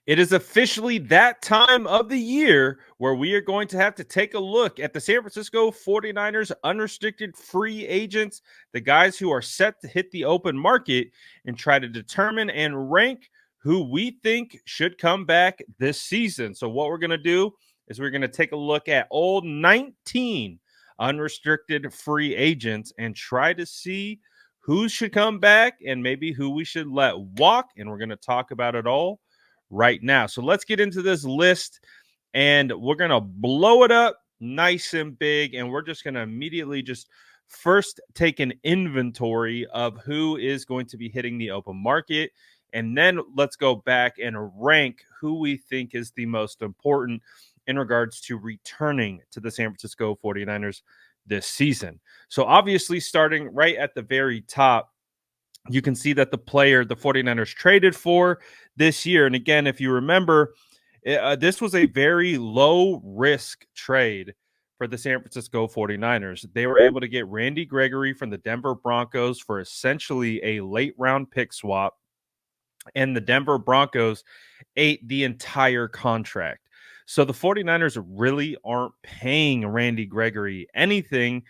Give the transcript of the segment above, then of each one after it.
It is officially that time of the year where we are going to have to take a look at the San Francisco 49ers unrestricted free agents, the guys who are set to hit the open market, and try to determine and rank who we think should come back this season. So, what we're going to do is we're going to take a look at all 19 unrestricted free agents and try to see who should come back and maybe who we should let walk. And we're going to talk about it all right now. So let's get into this list and we're going to blow it up nice and big. And we're just going to immediately just first take an inventory of who is going to be hitting the open market. And then let's go back and rank who we think is the most important in regards to returning to the San Francisco 49ers this season. So obviously, starting right at the very top, you can see that the player the 49ers traded for this year. And again, if you remember, this was a very low risk trade for the San Francisco 49ers. They were able to get Randy Gregory from the Denver Broncos for essentially a late round pick swap. And the Denver Broncos ate the entire contract. So the 49ers really aren't paying Randy Gregory anything,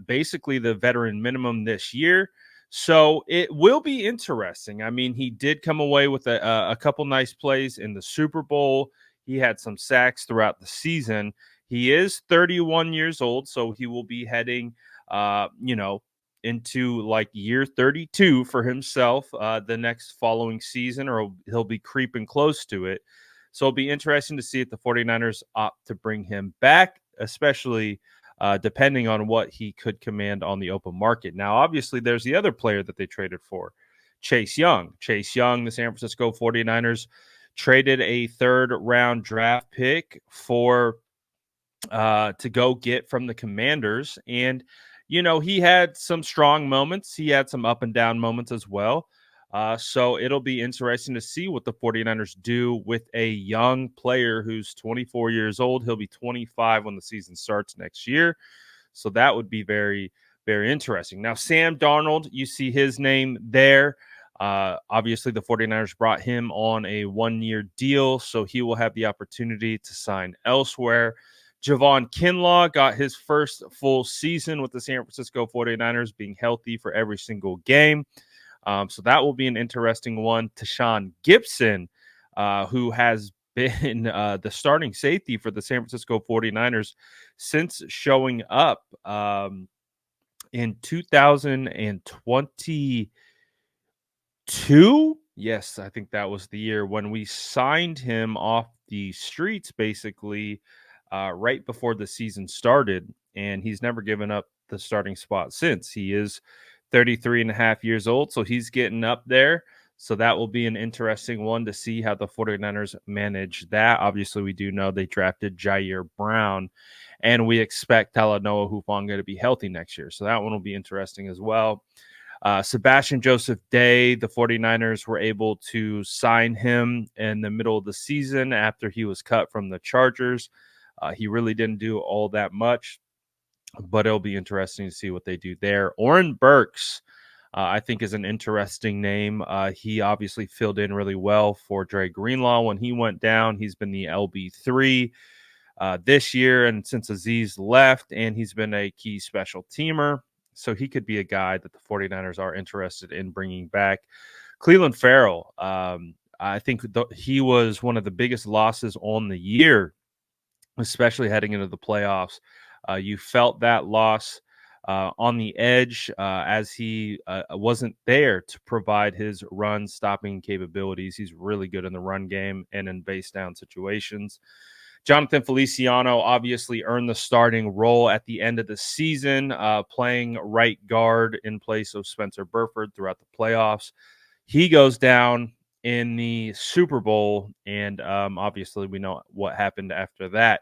basically the veteran minimum this year. So it will be interesting. I mean, he did come away with a couple nice plays in the Super Bowl. He had some sacks throughout the season. He is 31 years old, so he will be heading, into like year 32 for himself the next following season, or he'll be creeping close to it. So it'll be interesting to see if the 49ers opt to bring him back, especially depending on what he could command on the open market. Now, obviously, there's the other player that they traded for, Chase Young. Chase Young, the San Francisco 49ers traded a third-round draft pick for to go get from the Commanders. And, he had some strong moments. He had some up and down moments as well. So it'll be interesting to see what the 49ers do with a young player who's 24 years old. He'll be 25 when the season starts next year. So that would be very, very interesting. Now, Sam Darnold, you see his name there. Obviously, the 49ers brought him on a one-year deal, so he will have the opportunity to sign elsewhere. Javon Kinlaw got his first full season with the San Francisco 49ers, being healthy for every single game. So that will be an interesting one. Tashaun Gibson, who has been the starting safety for the San Francisco 49ers since showing up in 2022. Yes, I think that was the year when we signed him off the streets, basically, right before the season started. And he's never given up the starting spot since. He is 33 and a half years old, so he's getting up there. So that will be an interesting one to see how the 49ers manage that. Obviously, we do know they drafted Jair Brown, and we expect Talanoa Hufanga to be healthy next year. So that one will be interesting as well. Sebastian Joseph Day, the 49ers were able to sign him in the middle of the season after he was cut from the Chargers. He really didn't do all that much, but it'll be interesting to see what they do there. Oren Burks, I think, is an interesting name. He obviously filled in really well for Dre Greenlaw when he went down. He's been the LB3 this year, and since Aziz left, and he's been a key special teamer. So he could be a guy that the 49ers are interested in bringing back. Cleveland Farrell, I think he was one of the biggest losses on the year, especially heading into the playoffs. You felt that loss on the edge as he wasn't there to provide his run-stopping capabilities. He's really good in the run game and in base down situations. Jonathan Feliciano obviously earned the starting role at the end of the season, playing right guard in place of Spencer Burford throughout the playoffs. He goes down in the Super Bowl, and obviously we know what happened after that.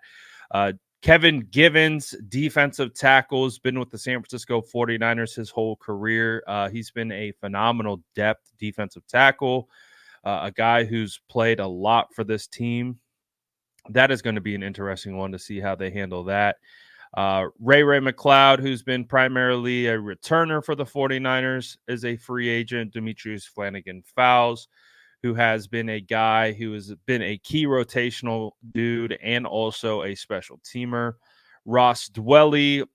Kevin Givens, defensive tackle, has been with the San Francisco 49ers his whole career. He's been a phenomenal depth defensive tackle, a guy who's played a lot for this team. That is going to be an interesting one to see how they handle that. Ray McLeod, who's been primarily a returner for the 49ers, is a free agent. Demetrius Flanagan Fowles, who has been a guy who has been a key rotational dude and also a special teamer. Ross Dwelly,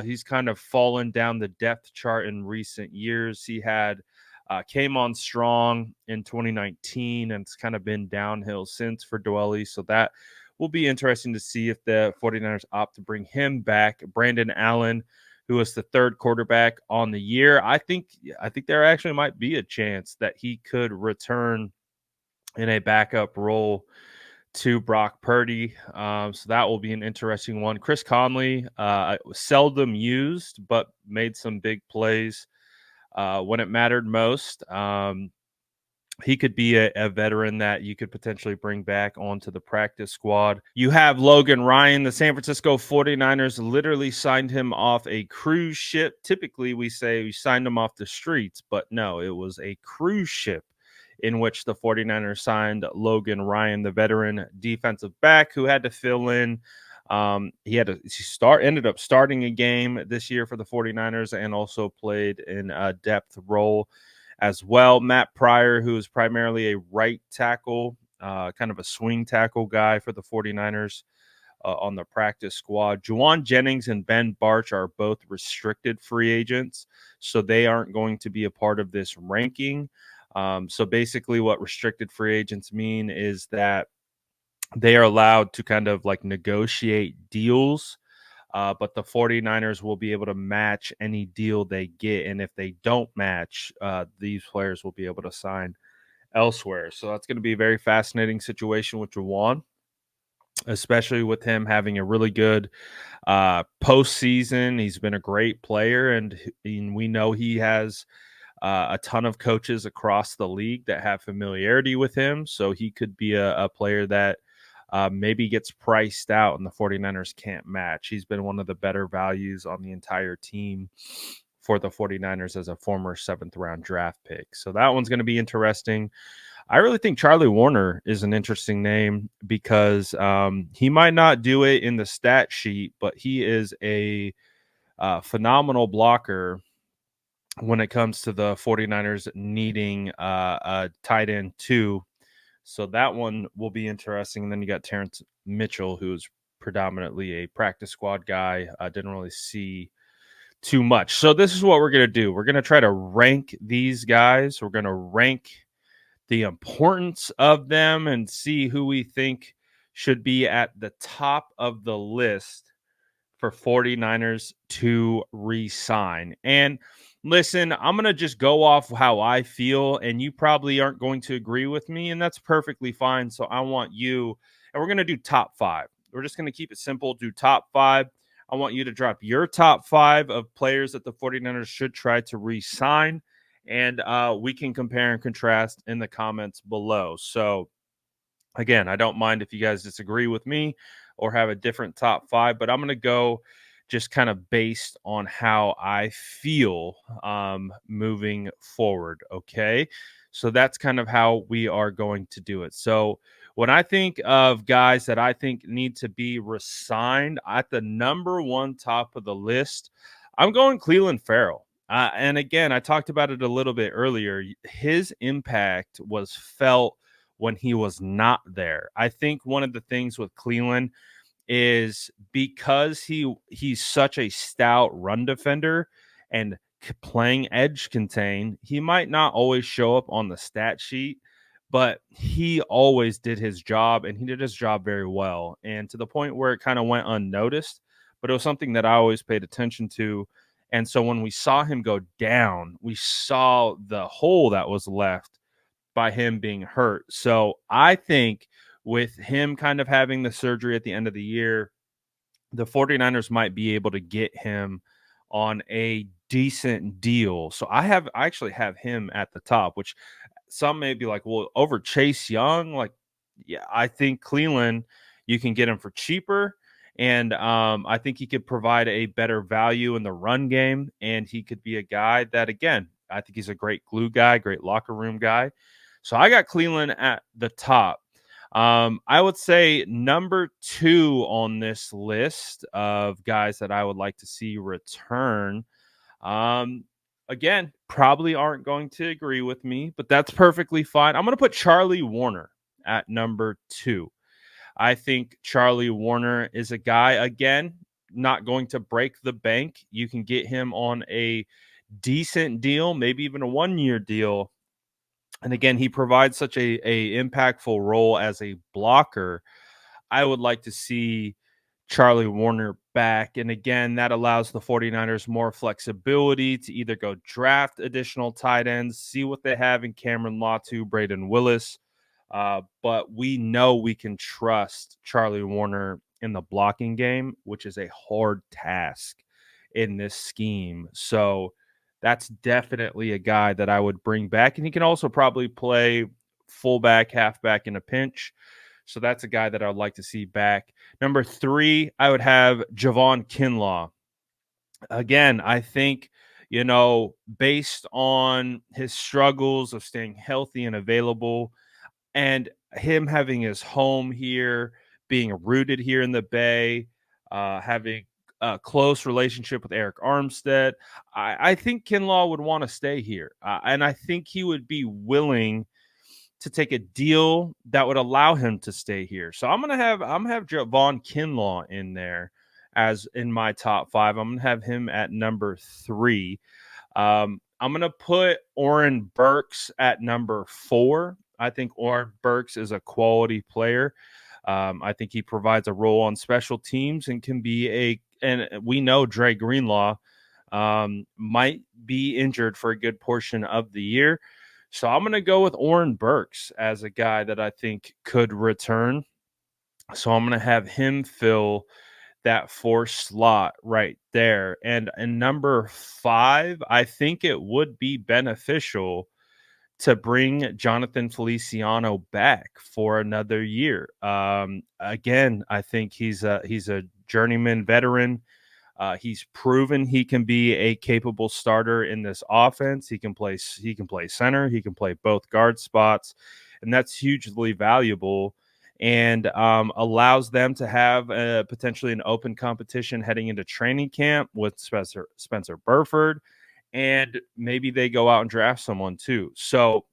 he's kind of fallen down the depth chart in recent years. He had came on strong in 2019 and it's kind of been downhill since for Dwelly. So that will be interesting to see if the 49ers opt to bring him back. Brandon Allen, who was the third quarterback on the year. I think there actually might be a chance that he could return in a backup role to Brock Purdy. So that will be an interesting one. Chris Conley, seldom used, but made some big plays when it mattered most. He could be a veteran that you could potentially bring back onto the practice squad. You have Logan Ryan. The San Francisco 49ers literally signed him off a cruise ship. Typically, we say we signed him off the streets, but no, it was a cruise ship in which the 49ers signed Logan Ryan, the veteran defensive back who had to fill in. He ended up starting a game this year for the 49ers and also played in a depth role as well. Matt Pryor, who is primarily a right tackle, kind of a swing tackle guy for the 49ers on the practice squad. Juwan Jennings and Ben Barch are both restricted free agents, so they aren't going to be a part of this ranking. So basically what restricted free agents mean is that they are allowed to kind of like negotiate deals, but the 49ers will be able to match any deal they get. And if they don't match, these players will be able to sign elsewhere. So that's going to be a very fascinating situation with Juwan, especially with him having a really good postseason. He's been a great player, and we know he has a ton of coaches across the league that have familiarity with him. So he could be a player that maybe gets priced out and the 49ers can't match. He's been one of the better values on the entire team for the 49ers as a former 7th round draft pick. So that one's going to be interesting. I really think Charlie Warner is an interesting name because he might not do it in the stat sheet, but he is a phenomenal blocker when it comes to the 49ers needing a tight end too. So that one will be interesting. And then you got Terrence Mitchell, who's predominantly a practice squad guy. I didn't really see too much. So this is what we're going to do. We're going to try to rank these guys. We're going to rank the importance of them and see who we think should be at the top of the list for 49ers to re-sign. And listen, I'm going to just go off how I feel, and you probably aren't going to agree with me, and that's perfectly fine. So I want you, and we're going to do top 5. We're just going to keep it simple, do top 5. I want you to drop your top 5 of players that the 49ers should try to re-sign, and we can compare and contrast in the comments below. So again, I don't mind if you guys disagree with me or have a different top 5, but I'm going to go just kind of based on how I feel moving forward. Okay. So that's kind of how we are going to do it. So when I think of guys that I think need to be resigned at the number 1 top of the list, I'm going Clelin Ferrell. And again, I talked about it a little bit earlier. His impact was felt when he was not there. I think one of the things with Clelin is because he's such a stout run defender and playing edge contain, he might not always show up on the stat sheet, but he always did his job and he did his job very well. And to the point where it kind of went unnoticed, but it was something that I always paid attention to. And so when we saw him go down, we saw the hole that was left by him being hurt. So I think with him kind of having the surgery at the end of the year, the 49ers might be able to get him on a decent deal. So I actually have him at the top, which some may be like, well, over Chase Young, like, yeah, I think Clelin, you can get him for cheaper. And I think he could provide a better value in the run game. And he could be a guy that, again, I think he's a great glue guy, great locker room guy. So I got Clelin at the top. I would say number 2 on this list of guys that I would like to see return. again, probably aren't going to agree with me, but that's perfectly fine. I'm going to put Charlie Warner at number 2. I think Charlie Warner is a guy, again, not going to break the bank. You can get him on a decent deal, maybe even a 1-year deal. And again, he provides such a impactful role as a blocker. I would like to see Charlie Warner back. And again, that allows the 49ers more flexibility to either go draft additional tight ends, see what they have in Cameron Latu, Braden Willis. But we know we can trust Charlie Warner in the blocking game, which is a hard task in this scheme. So that's definitely a guy that I would bring back. And he can also probably play fullback, halfback in a pinch. So that's a guy that I would like to see back. Number 3, I would have Javon Kinlaw. Again, I think, based on his struggles of staying healthy and available, and him having his home here, being rooted here in the Bay, having a close relationship with Eric Armstead, I think Kinlaw would want to stay here. And I think he would be willing to take a deal that would allow him to stay here. So I'm gonna have Javon Kinlaw in there as in my top 5. I'm gonna have him at number 3. I'm gonna put Oren Burks at number 4. I think Oren Burks is a quality player. I think he provides a role on special teams and can be and we know Dre Greenlaw might be injured for a good portion of the year. So I'm going to go with Oren Burks as a guy that I think could return. So I'm going to have him fill that 4 slot right there. And number 5, I think it would be beneficial to bring Jonathan Feliciano back for another year. Again, I think he's a journeyman veteran. He's proven he can be a capable starter in this offense. He can play center. He can play both guard spots, and that's hugely valuable. And allows them to have potentially an open competition heading into training camp with Spencer Burford, and maybe they go out and draft someone too. So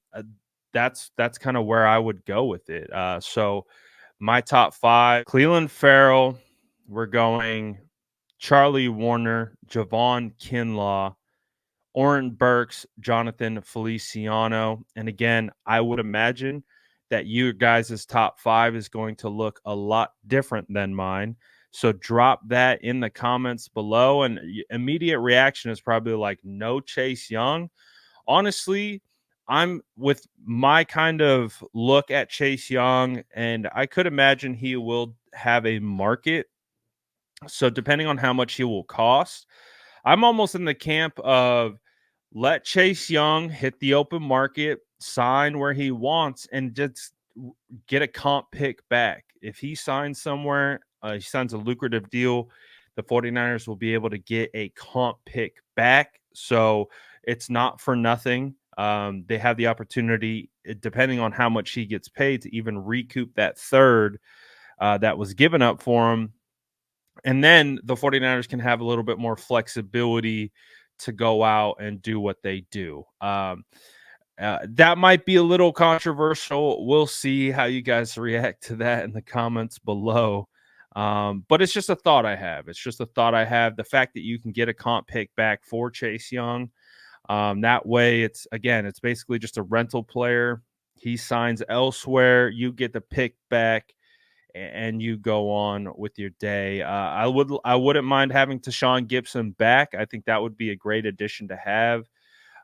that's kind of where I would go with it. So my top 5: Cleveland Farrell. We're going Charlie Warner, Javon Kinlaw, Oren Burks, Jonathan Feliciano. And again, I would imagine that you guys' top 5 is going to look a lot different than mine. So drop that in the comments below. And immediate reaction is probably like, no Chase Young. Honestly, I'm with my kind of look at Chase Young, and I could imagine he will have a market. So depending on how much he will cost, I'm almost in the camp of let Chase Young hit the open market, sign where he wants, and just get a comp pick back. If he signs somewhere, he signs a lucrative deal, the 49ers will be able to get a comp pick back. So it's not for nothing. They have the opportunity, depending on how much he gets paid, to even recoup that third that was given up for him. And then the 49ers can have a little bit more flexibility to go out and do what they do. That might be a little controversial. We'll see how you guys react to that in the comments below. But it's just a thought I have. It's just a thought I have. The fact that you can get a comp pick back for Chase Young, that way it's basically just a rental player. He signs elsewhere. You get the pick back and you go on with your day. I wouldn't mind having Tashaun Gipson back. I think that would be a great addition to have.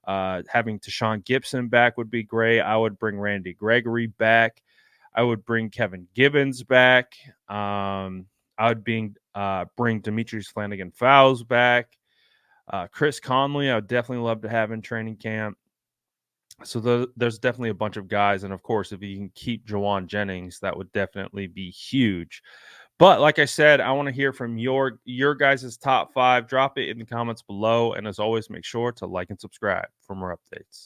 Having Tashaun Gipson back would be great. I would bring Randy Gregory back. I would bring Kevin Gibbons back. I would bring Demetrius Flanagan-Fowles back. Chris Conley, I would definitely love to have in training camp. So there's definitely a bunch of guys, and of course, if you can keep Jauan Jennings, that would definitely be huge. But like I said, I want to hear from your guys' top 5. Drop it in the comments below, and as always, make sure to like and subscribe for more updates.